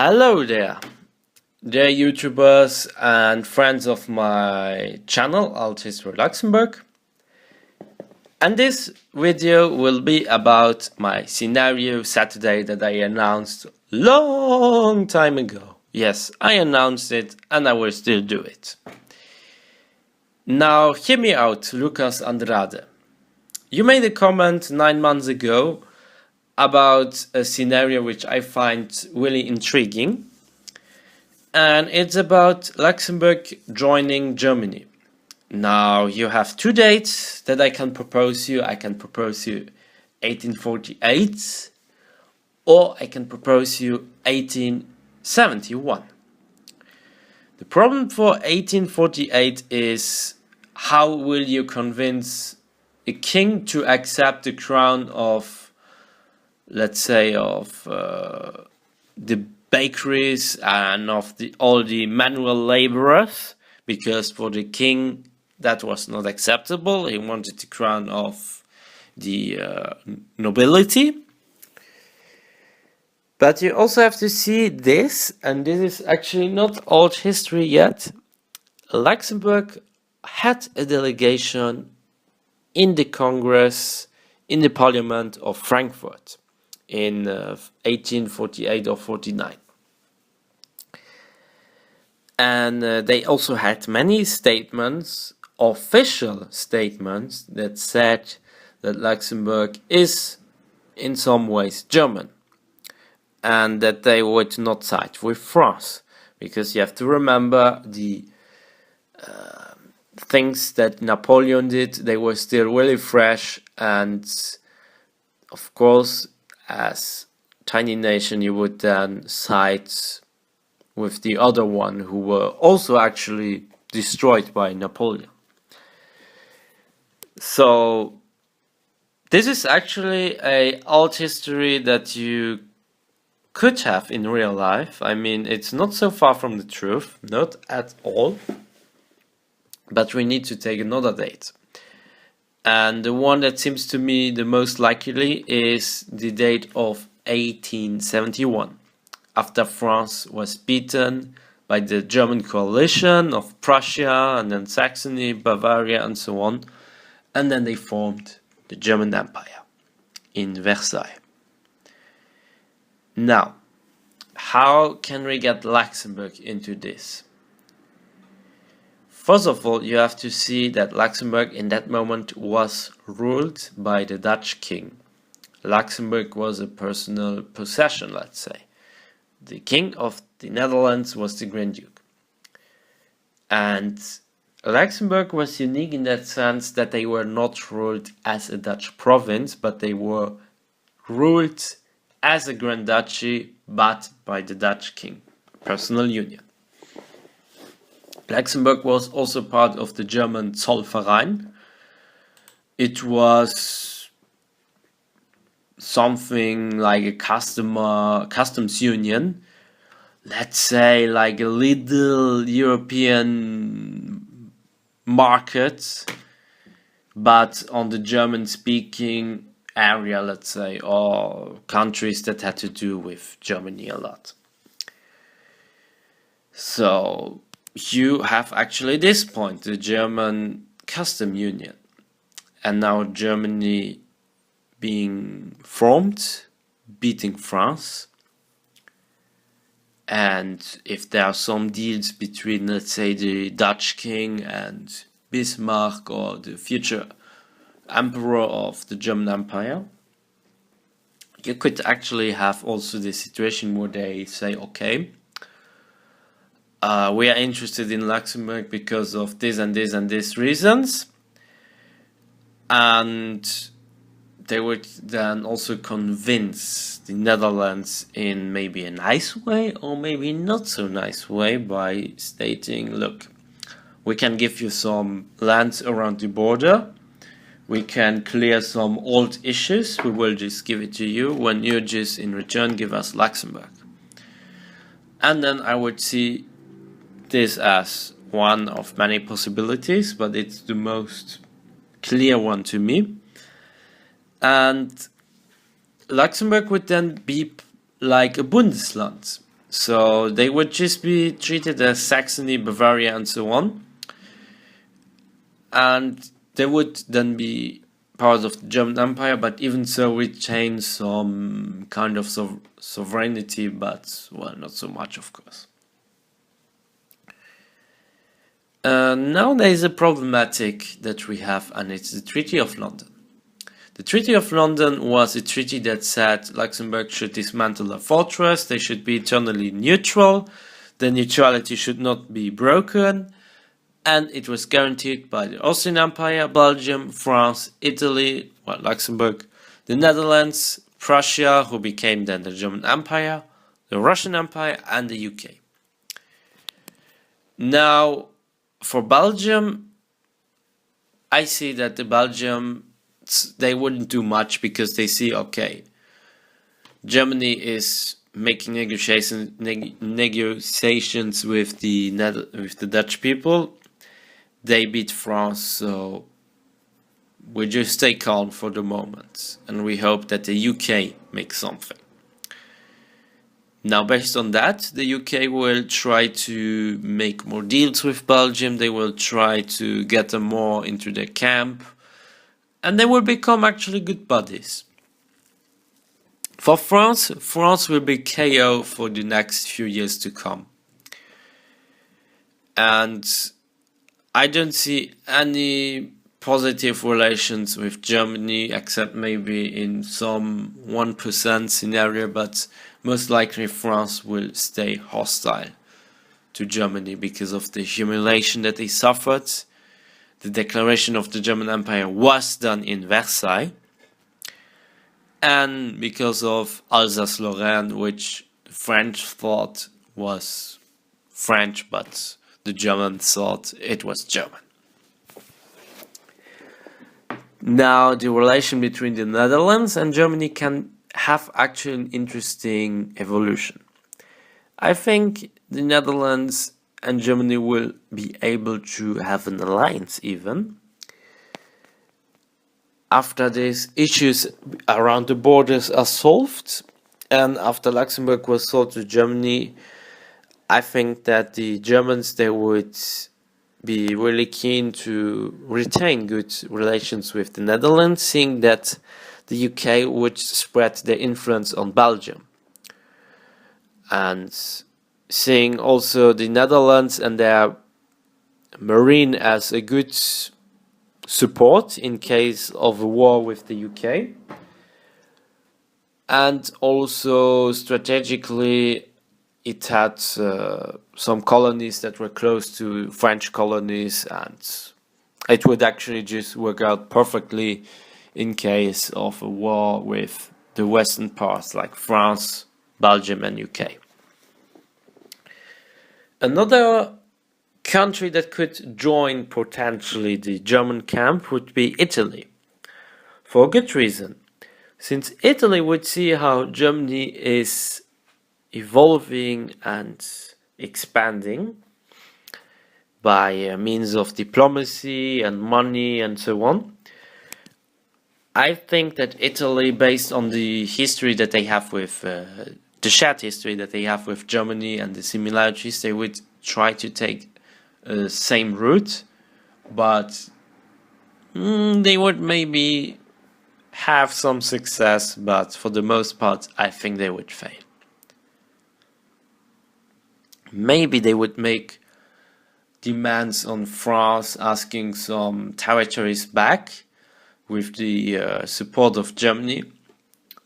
Hello there, dear YouTubers and friends of my channel, Althistory Luxembourg. And this video will be about my scenario Saturday that I announced long time ago. Yes, I announced it and I will still do it. Now, hear me out, Lucas Andrade. You made a comment 9 months ago about a scenario which I find really intriguing, and it's about Luxembourg joining Germany. Now you have two dates that I can propose you. I can propose you 1848 or I can propose you 1871. The problem for 1848 is how will you convince a king to accept the crown of, let's say, of the bakeries and of all the manual laborers, because for the king that was not acceptable. He wanted the crown of the nobility. But you also have to see this, and this is actually not old history yet. Luxembourg had a delegation in the Congress, in the Parliament of Frankfurt in 1848 or 49. And they also had many statements, official statements, that said that Luxembourg is in some ways German and that they would not side with France, because you have to remember the things that Napoleon did. They were still really fresh, and of course, as tiny nation, you would then side with the other one who were also actually destroyed by Napoleon. So this is actually a old history that you could have in real life. I mean, it's not so far from the truth, not at all. But we need to take another date. And the one that seems to me the most likely is the date of 1871. After France was beaten by the German coalition of Prussia and then Saxony, Bavaria and so on. And then they formed the German Empire in Versailles. Now, how can we get Luxembourg into this? First of all, you have to see that Luxembourg in that moment was ruled by the Dutch king. Luxembourg was a personal possession, let's say. The king of the Netherlands was the Grand Duke. And Luxembourg was unique in that sense that they were not ruled as a Dutch province, but they were ruled as a Grand Duchy, but by the Dutch king. Personal union. Luxembourg was also part of the German Zollverein. It was something like a customs union, let's say like a little European market, but on the German-speaking area, let's say, or countries that had to do with Germany a lot. So you have actually this point, the German custom union, and now Germany being formed, beating France. And if there are some deals between, let's say, the Dutch king and Bismarck or the future emperor of the German Empire, you could actually have also the situation where they say, okay, we are interested in Luxembourg because of this and this and this reasons, and they would then also convince the Netherlands in maybe a nice way or maybe not so nice way by stating, look, we can give you some lands around the border, we can clear some old issues, we will just give it to you when you just in return give us Luxembourg. And then I would see this as one of many possibilities, but it's the most clear one to me. And Luxembourg would then be like a Bundesland. So they would just be treated as Saxony, Bavaria, and so on. And they would then be part of the German Empire, but even so retain some kind of sovereignty, but, well, not so much, of course. Now there is a problematic that we have, and it's the Treaty of London. The Treaty of London was a treaty that said Luxembourg should dismantle their fortress, they should be eternally neutral, the neutrality should not be broken, and it was guaranteed by the Austrian Empire, Belgium, France, Italy, well, Luxembourg, the Netherlands, Prussia, who became then the German Empire, the Russian Empire, and the UK. Now, for Belgium, I see that the Belgium, they wouldn't do much because they see, okay, Germany is making negotiations with the Dutch people. They beat France, so we just stay calm for the moment, and we hope that the UK makes something. Now, based on that, the UK will try to make more deals with Belgium. They will try to get them more into their camp, and they will become actually good buddies. For France, France will be KO for the next few years to come. And I don't see any positive relations with Germany, except maybe in some 1% scenario, but most likely France will stay hostile to Germany because of the humiliation that they suffered. The declaration of the German Empire was done in Versailles, and because of Alsace-Lorraine, which the French thought was French, but the Germans thought it was German. Now, the relation between the Netherlands and Germany can have actually an interesting evolution. I think the Netherlands and Germany will be able to have an alliance even after these issues around the borders are solved, and after Luxembourg was sold to Germany. I think that the Germans, they would be really keen to retain good relations with the Netherlands, seeing that the UK would spread their influence on Belgium. And seeing also the Netherlands and their marine as a good support in case of a war with the UK. And also strategically, it had some colonies that were close to French colonies, and it would actually just work out perfectly in case of a war with the western parts like France, Belgium, and UK. Another country that could join potentially the German camp would be Italy, for a good reason. Since Italy would see how Germany is evolving and expanding by means of diplomacy and money and so on. I think that Italy, based on the history that they have with the shared history that they have with Germany and the similarities, they would try to take the same route, but they would maybe have some success, but for the most part I think they would fail. Maybe they would make demands on France, asking some territories back with the support of Germany,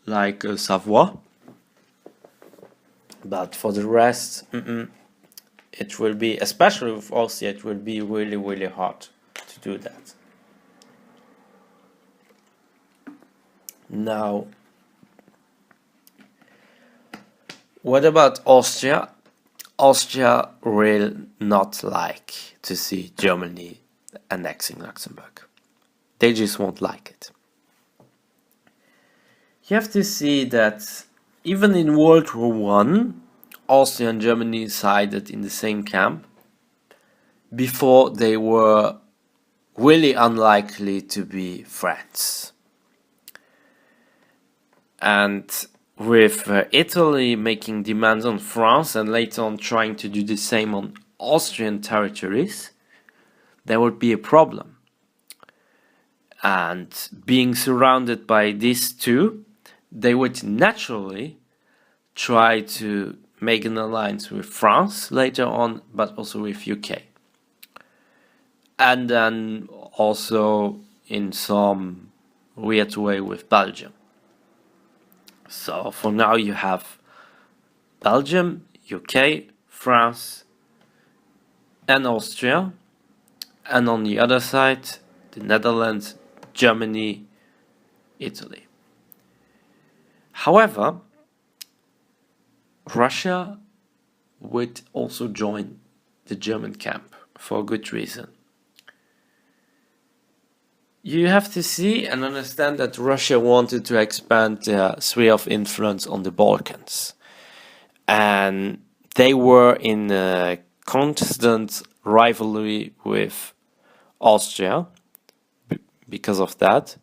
like Savoy. But for the rest, it will be, especially with Austria, it will be really, really hard to do that. Now, what about Austria? Austria will not like to see Germany annexing Luxembourg. They just won't like it. You have to see that even in World War I, Austria and Germany sided in the same camp before they were really unlikely to be friends. And with Italy making demands on France and later on trying to do the same on Austrian territories, there would be a problem. And being surrounded by these two, they would naturally try to make an alliance with France later on, but also with UK. And then also in some weird way with Belgium. So for now you have Belgium, UK, France, and Austria. And on the other side, the Netherlands, Germany, Italy. However, Russia would also join the German camp for a good reason. You have to see and understand that Russia wanted to expand their sphere of influence on the Balkans. And they were in a constant rivalry with Austria because of that.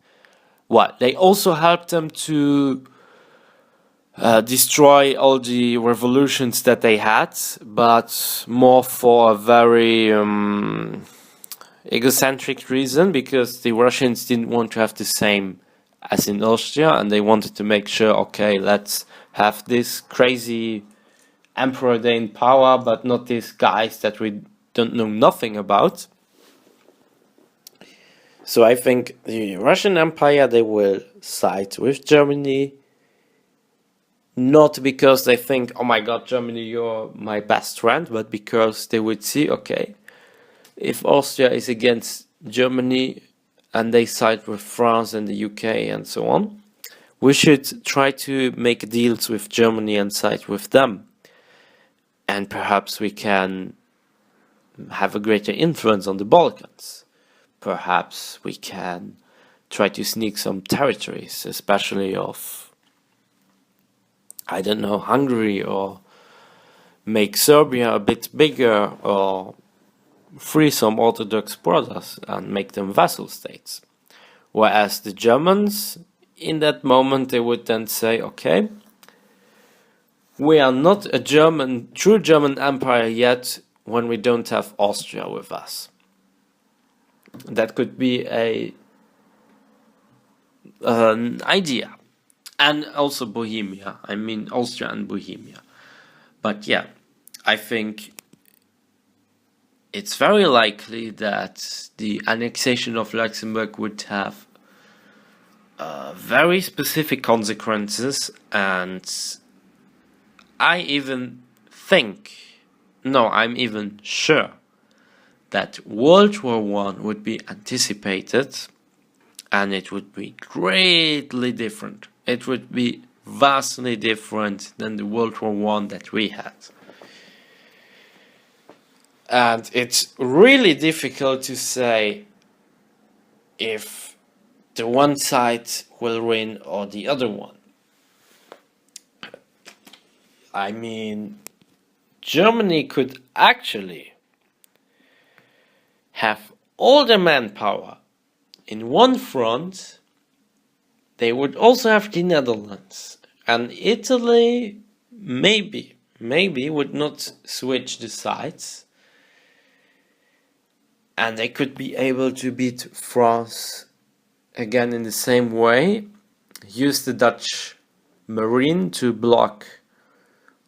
Well, they also helped them to destroy all the revolutions that they had, but more for a very egocentric reason, because the Russians didn't want to have the same as in Austria, and they wanted to make sure, okay, let's have this crazy emperor there in power, but not these guys that we don't know nothing about. So I think the Russian Empire, they will side with Germany, not because they think, oh my god, Germany, you're my best friend, but because they would see, okay, if Austria is against Germany and they side with France and the UK and so on, we should try to make deals with Germany and side with them. And perhaps we can have a greater influence on the Balkans. Perhaps we can try to sneak some territories, especially of, I don't know, Hungary, or make Serbia a bit bigger, or free some Orthodox brothers and make them vassal states. Whereas the Germans, in that moment, they would then say, okay, we are not a true German empire yet when we don't have Austria with us. That could be an idea. And also Bohemia. I mean, Austria and Bohemia. But yeah, I think it's very likely that the annexation of Luxembourg would have very specific consequences, and I'm even sure that World War I would be anticipated, and it would be greatly different. It would be vastly different than the World War I that we had. And it's really difficult to say if the one side will win or the other one. I mean, Germany could actually have all the manpower in one front. They would also have the Netherlands, and Italy maybe would not switch the sides. And they could be able to beat France again in the same way, use the Dutch Marine to block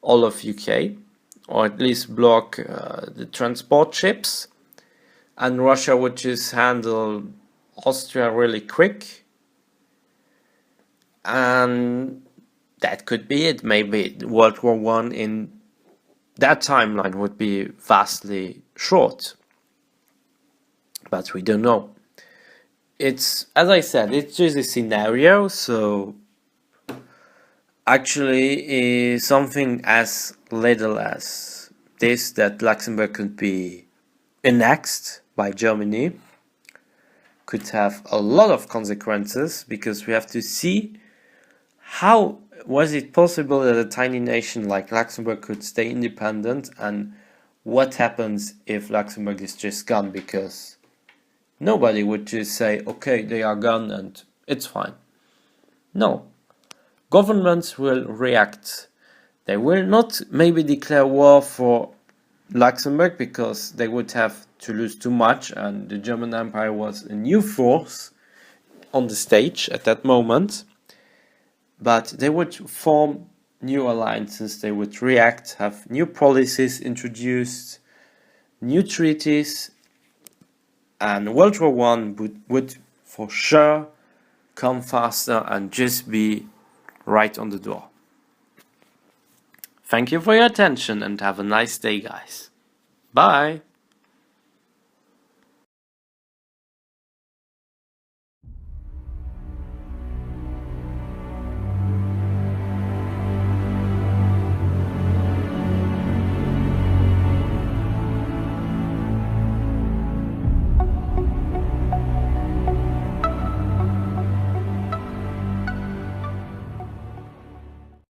all of UK, or at least block the transport ships, and Russia would just handle Austria really quick, and that could be it. Maybe World War I in that timeline would be vastly short. But we don't know. It's, as I said, it's just a scenario, so actually something as little as this, that Luxembourg could be annexed by Germany, could have a lot of consequences, because we have to see how was it possible that a tiny nation like Luxembourg could stay independent, and what happens if Luxembourg is just gone, because nobody would just say, okay, they are gone and it's fine. No. governments will react. They will not maybe declare war for Luxembourg because they would have to lose too much, and the German Empire was a new force on the stage at that moment. But they would form new alliances, they would react, have new policies introduced, new treaties, and World War I would for sure come faster and just be right on the door. Thank you for your attention and have a nice day, guys. Bye!